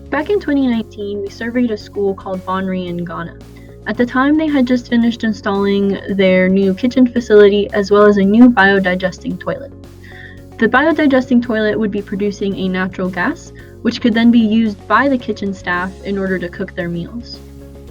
Back in 2019, we surveyed a school called Bonri in Ghana. At the time, they had just finished installing their new kitchen facility as well as a new biodigesting toilet. The biodigesting toilet would be producing a natural gas, which could then be used by the kitchen staff in order to cook their meals.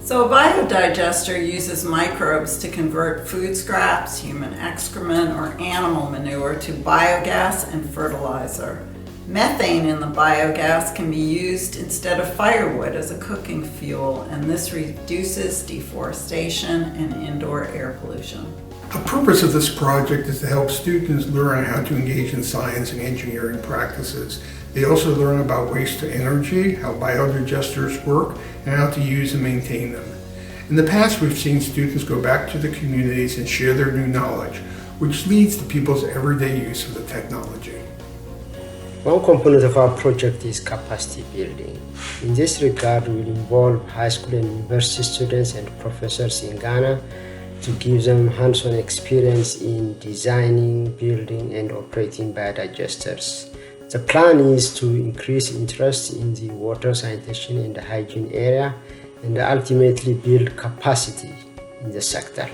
So a biodigester uses microbes to convert food scraps, human excrement, or animal manure to biogas and fertilizer. Methane in the biogas can be used instead of firewood as a cooking fuel, and this reduces deforestation and indoor air pollution. The purpose of this project is to help students learn how to engage in science and engineering practices. They also learn about waste to energy, how biodigesters work, and how to use and maintain them. In the past, we've seen students go back to the communities and share their new knowledge, which leads to people's everyday use of the technology. One component of our project is capacity building. In this regard, we will involve high school and university students and professors in Ghana to give them hands-on experience in designing, building, and operating biodigesters. The plan is to increase interest in the water sanitation and hygiene area and ultimately build capacity in the sector.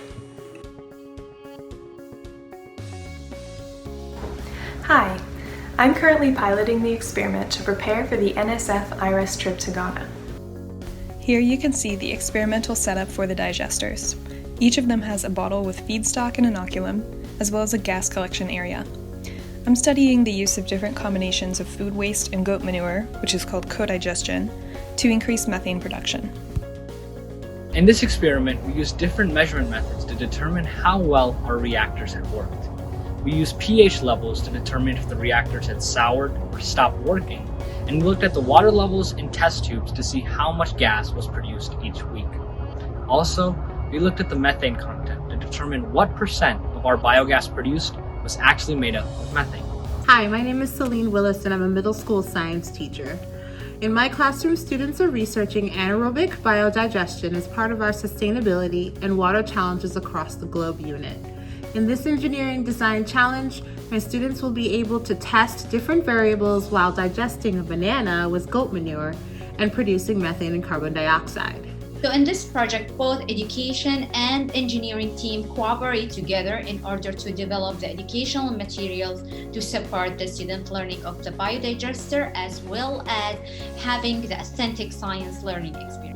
Hi, I'm currently piloting the experiment to prepare for the NSF IRIS trip to Ghana. Here you can see the experimental setup for the digesters. Each of them has a bottle with feedstock and inoculum, as well as a gas collection area. I'm studying the use of different combinations of food waste and goat manure, which is called co-digestion, to increase methane production. In this experiment, we used different measurement methods to determine how well our reactors had worked. We used pH levels to determine if the reactors had soured or stopped working, and we looked at the water levels in test tubes to see how much gas was produced each week. Also, we looked at the methane content to determine what percent of our biogas produced was actually made up of methane. Hi, my name is Celine Willis and I'm a middle school science teacher. In my classroom, students are researching anaerobic biodigestion as part of our sustainability and water challenges across the globe unit. In this engineering design challenge, my students will be able to test different variables while digesting a banana with goat manure and producing methane and carbon dioxide. So in this project, both education and engineering team cooperate together in order to develop the educational materials to support the student learning of the biodigester as well as having the authentic science learning experience.